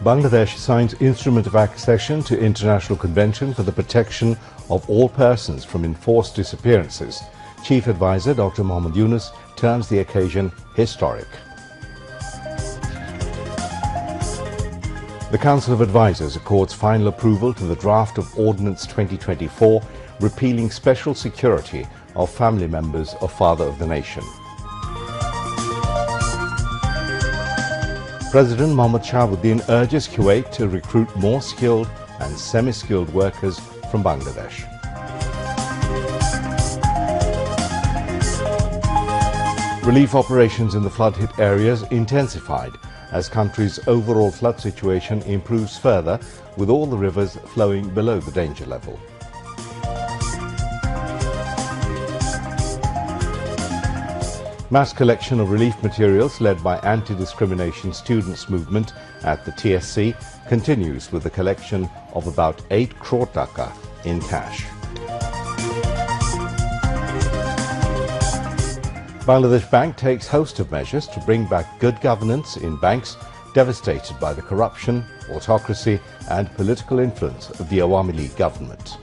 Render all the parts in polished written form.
Bangladesh signs instrument of accession to International Convention for the Protection of All Persons from Enforced Disappearances. Chief Advisor Dr. Mohammed Yunus terms the occasion historic. The Council of Advisors accords final approval to the draft of Ordinance 2024 repealing special security of family members of Father of the Nation. President Mohammed Shahabuddin urges Kuwait to recruit more skilled and semi-skilled workers from Bangladesh. Relief operations in the flood-hit areas intensified as country's overall flood situation improves further, with all the rivers flowing below the danger level. Mass collection of relief materials led by anti-discrimination students movement at the TSC continues with the collection of about 8 crore taka in cash. Bangladesh Bank takes host of measures to bring back good governance in banks devastated by the corruption, autocracy and political influence of the Awami League government.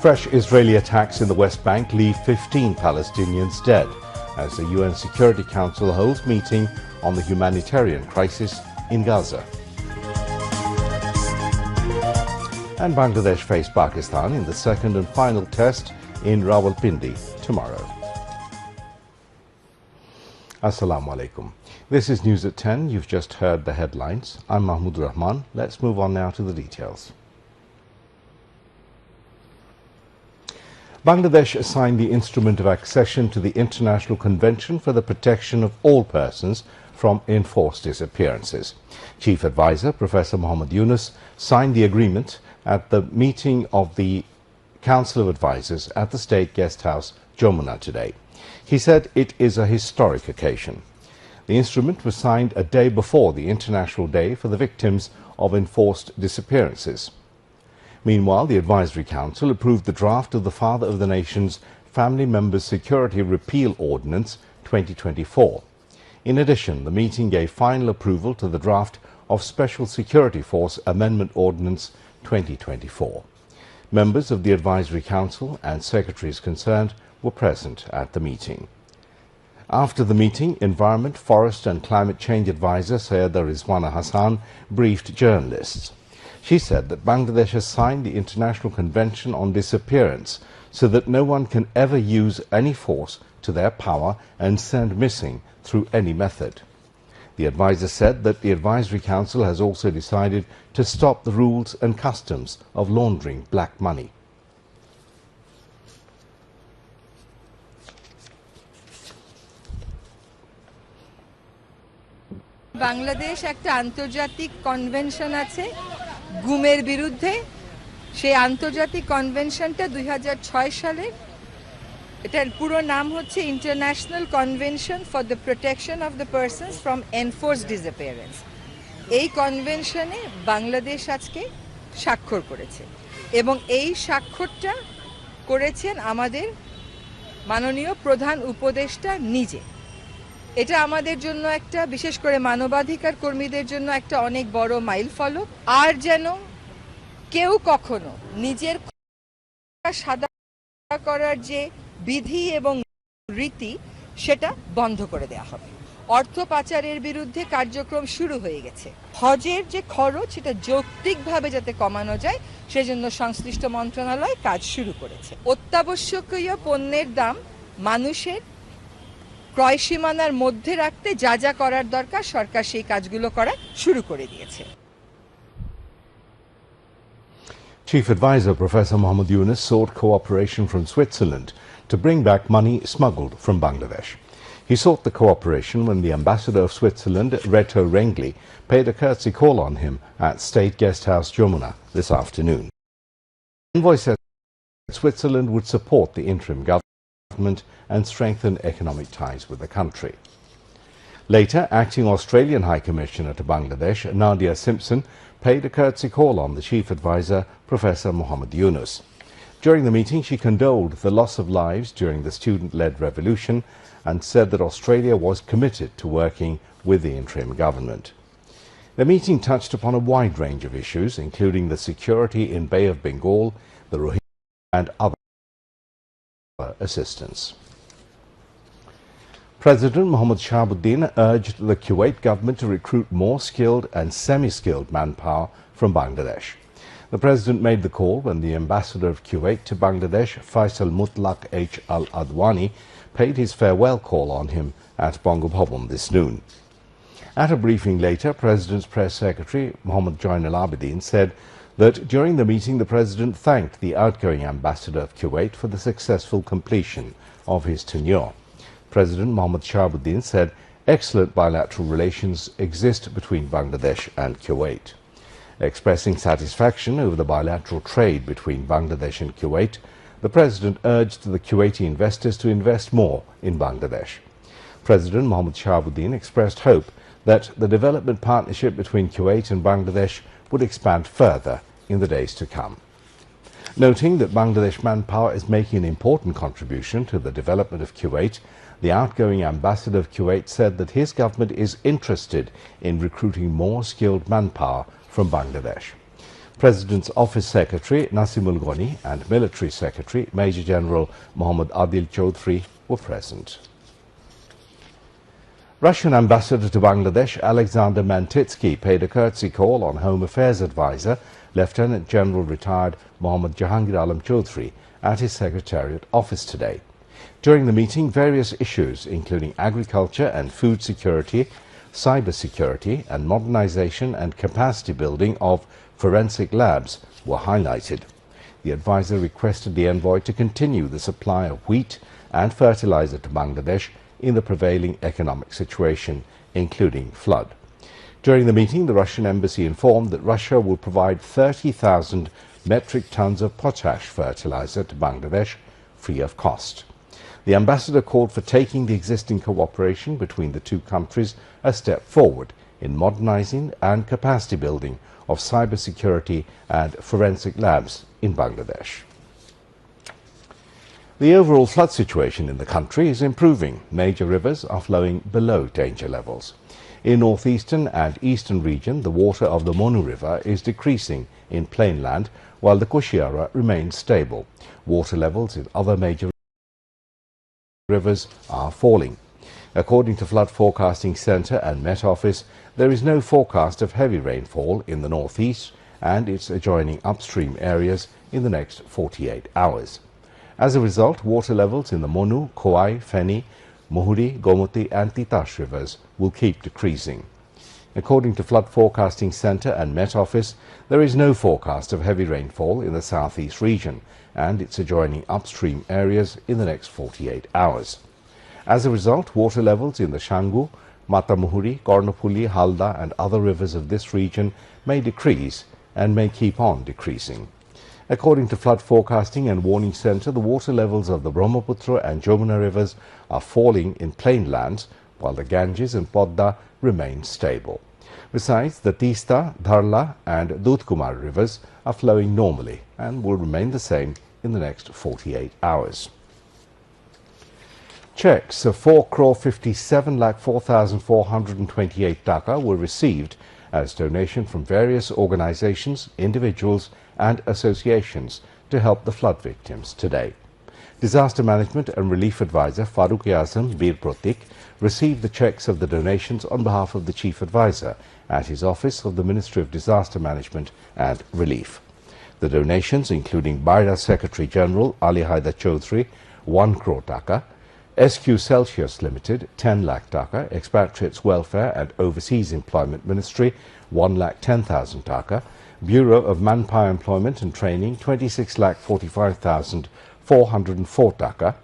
Fresh Israeli attacks in the West Bank leave 15 Palestinians dead as the UN Security Council holds meeting on the humanitarian crisis in Gaza. And Bangladesh face Pakistan in the second and final test in Rawalpindi tomorrow. Assalamu alaikum. This is News at 10. You've just heard the headlines. I'm Mahmoud Rahman. Let's move on now to the details. Bangladesh signed the Instrument of Accession to the International Convention for the Protection of All Persons from Enforced Disappearances. Chief Advisor Professor Mohammed Yunus signed the agreement at the meeting of the Council of Advisors at the State Guest House, Jamuna, today. He said it is a historic occasion. The instrument was signed a day before the International Day for the Victims of Enforced Disappearances. Meanwhile, the Advisory Council approved the draft of the Father of the Nation's Family Members Security Repeal Ordinance 2024. In addition, the meeting gave final approval to the draft of Special Security Force Amendment Ordinance 2024. Members of the Advisory Council and secretaries concerned were present at the meeting. After the meeting, Environment, Forest and Climate Change Advisor Sayeda Rizwana Hassan briefed journalists. She said that Bangladesh has signed the International Convention on Disappearance so that no one can ever use any force to their power and send missing through any method. The advisor said that the Advisory Council has also decided to stop the rules and customs of laundering black money. Bangladesh একটা আন্তর্জাতিক convention আছে গুমের বিরুদ্ধে সেই আন্তর্জাতিক কনভেনশনটা 2006 সালের এটার পুরো নাম হচ্ছে international convention for the protection of the persons from enforced disappearance এই কনভেনশনে বাংলাদেশ আজকে স্বাক্ষর করেছে এবং এই স্বাক্ষরটা করেছেন আমাদের মাননীয় প্রধান উপদেষ্টা নিজে এটা আমাদের জন্য একটা বিশেষ করে মানবাধিকার কর্মীদের জন্য একটা অনেক বড় মাইলফলক আর যেন কেউ কখনো নিজের সাদা করার যে বিধি এবং রীতি সেটা বন্ধ করে দেয়া হবে অর্থ পাচারের বিরুদ্ধে কার্যক্রম শুরু হয়ে গেছে হজের যে খরচ সেটা যৌক্তিকভাবে যাতে কমানো যায় সেজন্য সংশ্লিষ্ট মন্ত্রণালয় কাজ শুরু করেছে অত্যাবশ্যকীয় পণ্যের দাম মানুষের ক্রয় সীমানার মধ্যে রাখতে যা যা করার দরকার সরকার সেই কাজগুলো করা শুরু করে দিয়েছে Chief Advisor Professor Mohammed Yunus sought cooperation from Switzerland to bring back money smuggled from Bangladesh. He sought the cooperation when the Ambassador of Switzerland, Reto Rengli, paid a courtesy call on him at State Guest House Jamuna this afternoon. The envoy said Switzerland would support the interim government and strengthen economic ties with the country. Later, acting Australian High Commissioner to Bangladesh, Nadia Simpson, paid a courtesy call on the Chief Advisor, Professor Mohammed Yunus. During the meeting, she condoled the loss of lives during the student-led revolution and said that Australia was committed to working with the interim government. The meeting touched upon a wide range of issues, including the security in Bay of Bengal, the Rohingya and other assistance. President Mohammad Shahabuddin urged the Kuwait government to recruit more skilled and semi-skilled manpower from Bangladesh. The president made the call when the ambassador of Kuwait to Bangladesh, Faisal Mutlaq H. Al-Adwani, paid his farewell call on him at Bangabhavan this noon. At a briefing later, President's press secretary, Mohammad Join al-Abidin, said that during the meeting the president thanked the outgoing ambassador of Kuwait for the successful completion of his tenure. President Mohammad Shahabuddin said excellent bilateral relations exist between Bangladesh and Kuwait. Expressing satisfaction over the bilateral trade between Bangladesh and Kuwait, the president urged the Kuwaiti investors to invest more in Bangladesh. President Mohammad Shahabuddin expressed hope that the development partnership between Kuwait and Bangladesh would expand further in the days to come. Noting that Bangladesh manpower is making an important contribution to the development of Kuwait, the outgoing ambassador of Kuwait said that his government is interested in recruiting more skilled manpower from Bangladesh. President's Office Secretary Nasimul Ghani and Military Secretary Major General Mohammad Adil Chaudhry were present. Russian ambassador to Bangladesh Alexander Mantitsky paid a courtesy call on Home Affairs advisor Lieutenant General retired Mohammad Jahangir Alam Chaudhry at his Secretariat office today. During the meeting, various issues including agriculture and food security, cyber security and modernization and capacity building of forensic labs were highlighted. The advisor requested the envoy to continue the supply of wheat and fertilizer to Bangladesh in the prevailing economic situation, including flood. During the meeting, the Russian embassy informed that Russia will provide 30,000 metric tons of potash fertilizer to Bangladesh free of cost. The ambassador called for taking the existing cooperation between the two countries a step forward in modernizing and capacity building of cyber security and forensic labs in Bangladesh. The overall flood situation in the country is improving. Major rivers are flowing below danger levels. In northeastern and eastern region, the water of the Monu River is decreasing in plainland, while the Kushiara remains stable. Water levels in other major rivers are falling. According to Flood Forecasting Centre and Met Office, there is no forecast of heavy rainfall in the northeast and its adjoining upstream areas in the next 48 hours. As a result, water levels in the Monu, Kowai, Feni, Mohuri, Gomoti and Titash rivers will keep decreasing. According to Flood Forecasting Centre and Met Office, there is no forecast of heavy rainfall in the southeast region and its adjoining upstream areas in the next 48 hours. As a result, water levels in the Shangu, Matamuhuri, Kornopuli, Halda and other rivers of this region may decrease and may keep on decreasing. According to Flood Forecasting and Warning Centre, the water levels of the Brahmaputra and Jamuna rivers are falling in plainlands, while the Ganges and Podda remain stable. Besides, the Tista, Dharla and Dudhkumar rivers are flowing normally and will remain the same in the next 48 hours. Checks of 4,57,04,428 taka were received as donation from various organizations, individuals and associations to help the flood victims today. Disaster Management and Relief Advisor Farooq-e-Azam Bir Pratik received the checks of the donations on behalf of the Chief Advisor at his office of the Ministry of Disaster Management and Relief. The donations, including Baira Secretary General Ali Haidar Chaudhry, 1 crore taka, SQ Celsius Limited, 10 lakh taka, Expatriates Welfare and Overseas Employment Ministry, 1,10,000 taka, Bureau of Manpower Employment and Training, 26,45,404 taka,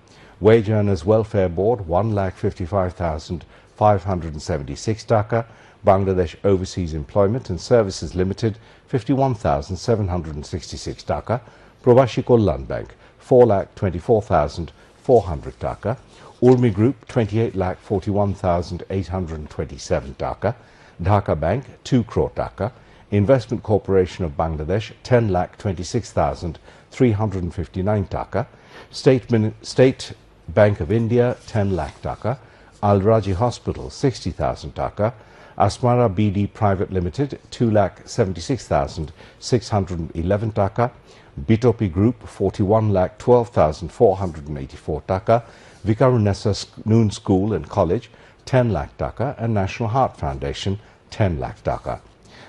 Wage Earners Welfare Board, 1,55,576 taka, Bangladesh Overseas Employment and Services Limited, 51,766 taka, Probashi Kollan Bank, 4,24,400 taka, Urmi Group, 28,41,827 taka, Dhaka Bank, 2 crore taka, Investment Corporation of Bangladesh, 10,26,359 taka, State Bank of India 10 lakh taka, Al Raji Hospital 60,000 taka, Asmara BD Private Limited 2,76,611 taka, Bitopi Group 41,12,484 taka, Vikarunessa Noon School and College 10 lakh taka, and National Heart Foundation 10 lakh taka.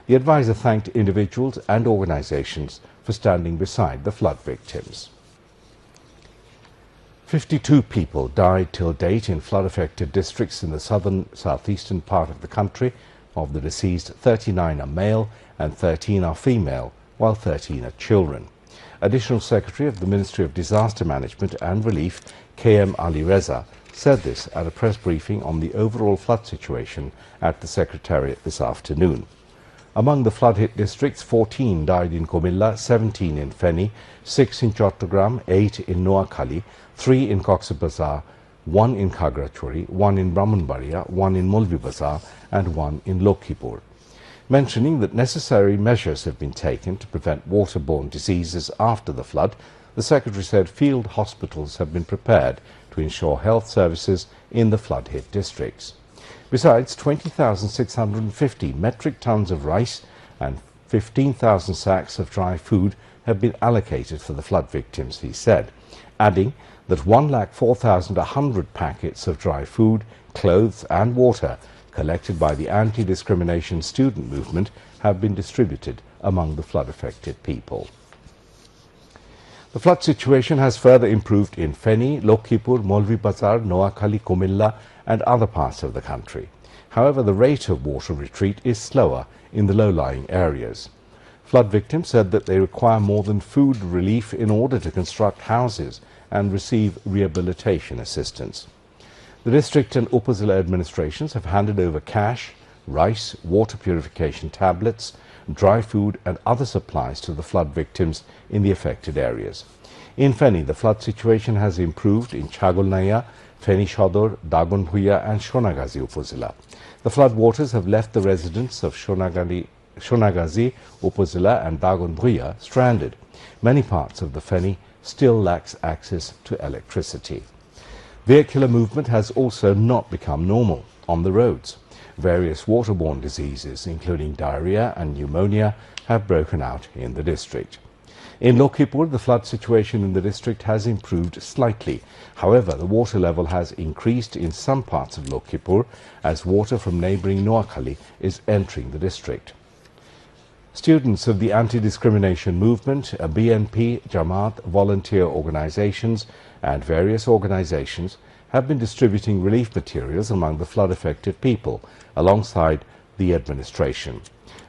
The advisor thanked individuals and organizations for standing beside the flood victims. 52 people died till date in flood-affected districts in the southeastern part of the country. Of the deceased, 39 are male and 13 are female, while 13 are children. Additional Secretary of the Ministry of Disaster Management and Relief, K.M. Ali Reza, said this at a press briefing on the overall flood situation at the Secretariat this afternoon. Among the flood-hit districts, 14 died in Comilla, 17 in Feni, 6 in Chattogram, 8 in Noakhali, 3 in Cox's Bazar, 1 in Khagrachuri, 1 in Brahmanbaria, 1 in Mulvibazar and 1 in Lokhipur. Mentioning that necessary measures have been taken to prevent waterborne diseases after the flood, the Secretary said field hospitals have been prepared to ensure health services in the flood-hit districts. Besides, 20,650 metric tons of rice and 15,000 sacks of dry food have been allocated for the flood victims, he said, adding that 104,100 packets of dry food, clothes and water collected by the anti-discrimination student movement have been distributed among the flood-affected people. The flood situation has further improved in Feni, Lokhipur, Mulvibazar, Noakhali, Comilla and other parts of the country. However, the rate of water retreat is slower in the low-lying areas. Flood victims said that they require more than food relief in order to construct houses and receive rehabilitation assistance. The district and Upazila administrations have handed over cash, rice, water purification tablets, dry food and other supplies to the flood victims in the affected areas. In Feni, the flood situation has improved in Chagolnaya, Feni Shodor, Dagonbhuya and Shonagazi Upazila. The flood waters have left the residents of Shonagazi, Upazila and Dagonbhuya stranded. Many parts of the Feni still lacks access to electricity. Vehicular movement has also not become normal on the roads. Various waterborne diseases, including diarrhea and pneumonia, have broken out in the district. In Lokhipur, the flood situation in the district has improved slightly. However, the water level has increased in some parts of Lokhipur as water from neighbouring Noakhali is entering the district. Students of the anti-discrimination movement, BNP, Jamaat, volunteer organizations and various organizations have been distributing relief materials among the flood-affected people alongside the administration.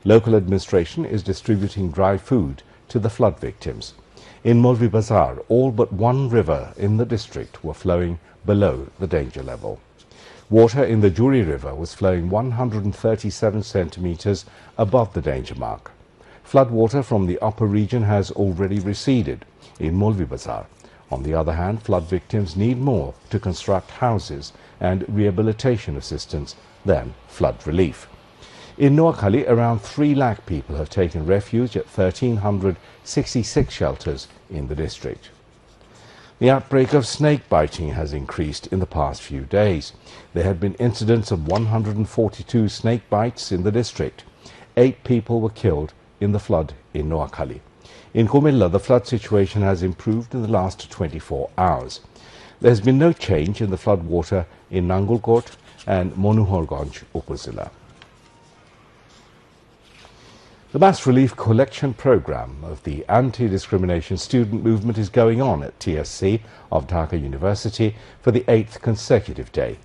Local administration is distributing dry food to the flood victims. In Mulvibazar, all but one river in the district were flowing below the danger level. Water in the Juri River was flowing 137 centimeters above the danger mark. Flood water from the upper region has already receded in Mulvibazar. On the other hand, flood victims need more to construct houses and rehabilitation assistance than flood relief. In Noakhali, around 3 lakh people have taken refuge at 1,366 shelters in the district. The outbreak of snake biting has increased in the past few days. There have been incidents of 142 snake bites in the district. 8 people were killed in the flood in Noakhali. In Comilla, the flood situation has improved in the last 24 hours. There has been no change in the flood water in Nangulkot and Monuhorganj Upazila. The mass relief collection program of the anti-discrimination student movement is going on at TSC of Dhaka University for the 8th consecutive day.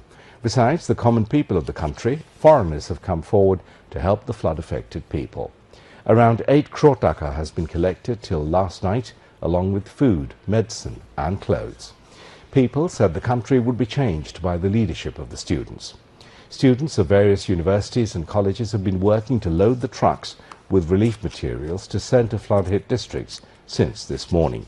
Besides the common people of the country, foreigners have come forward to help the flood-affected people. Around 8 crore taka has been collected till last night, along with food, medicine and clothes. People said the country would be changed by the leadership of the students. Students of various universities and colleges have been working to load the trucks with relief materials to send to flood-hit districts since this morning.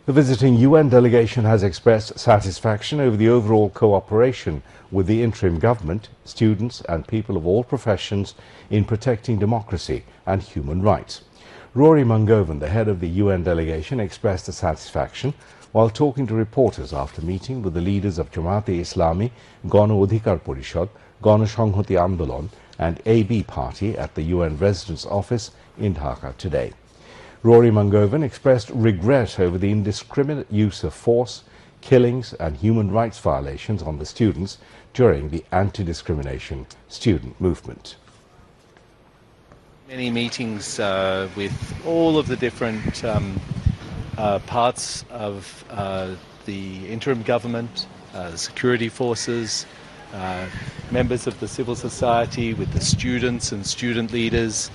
The visiting UN delegation has expressed satisfaction over the overall cooperation with the interim government, students and people of all professions in protecting democracy and human rights. Rory Mungovan, the head of the UN delegation, expressed satisfaction while talking to reporters after meeting with the leaders of Jamaat-e-Islami, Gano Odhikar Porishad, Gano Shanghati Andolon and AB Party at the UN Residence Office in Dhaka today. Rory Mungovan expressed regret over the indiscriminate use of force, killings and human rights violations on the students during the anti-discrimination student movement. Many meetings with all of the different parts of the interim government, the security forces, members of the civil society, with the students and student leaders,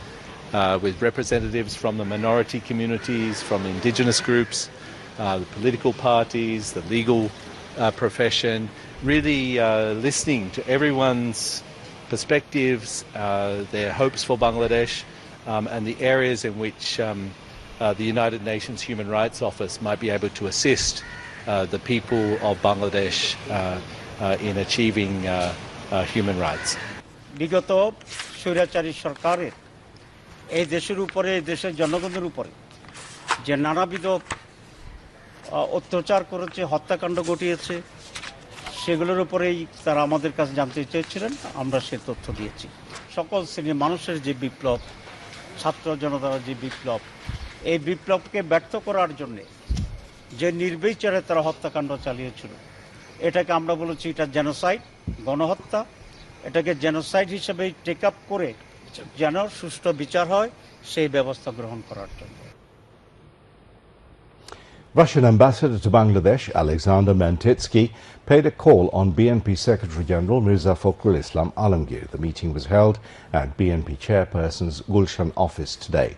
with representatives from the minority communities, from indigenous groups, the political parties, the legal profession, really listening to everyone's perspectives, their hopes for Bangladesh, and the areas in which the United Nations Human Rights Office might be able to assist the people of Bangladesh in achieving human rights. বিগত স্বৈরাচারী সরকারের এই দেশের উপরে, এই দেশের জনগণের উপরে যে নানাবিধ অত্যাচার করেছে, হত্যাকাণ্ড ঘটিয়েছে, সেগুলোর উপরেই তারা আমাদের কাছে জানতে চেয়েছিলেন। আমরা সে তথ্য দিয়েছি। সকল শ্রেণীর মানুষের যে বিপ্লব, ছাত্র জনতার যে বিপ্লব, এই বিপ্লবকে ব্যর্থ করার জন্যে যে নির্বিচারে তারা হত্যাকাণ্ড চালিয়েছিল, এটাকে আমরা বলেছি এটা জেনোসাইড, গণহত্যা। এটাকে জেনোসাইড হিসেবে টেক আপ করে যেন সুষ্ঠু বিচার হয় সেই ব্যবস্থা গ্রহণ করার জন্য। Russian ambassador to Bangladesh, Alexander Mentitsky, paid a call on BNP Secretary General Mirza Fakhrul Islam Alamgir. The meeting was held at BNP chairperson's Gulshan office today.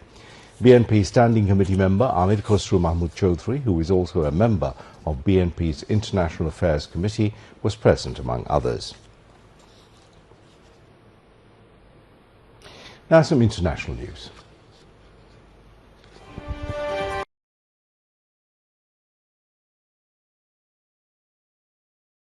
BNP Standing Committee member Amir Khosru Mahmood Chaudhry, who is also a member of BNP's International Affairs Committee, was present among others. Now some international news.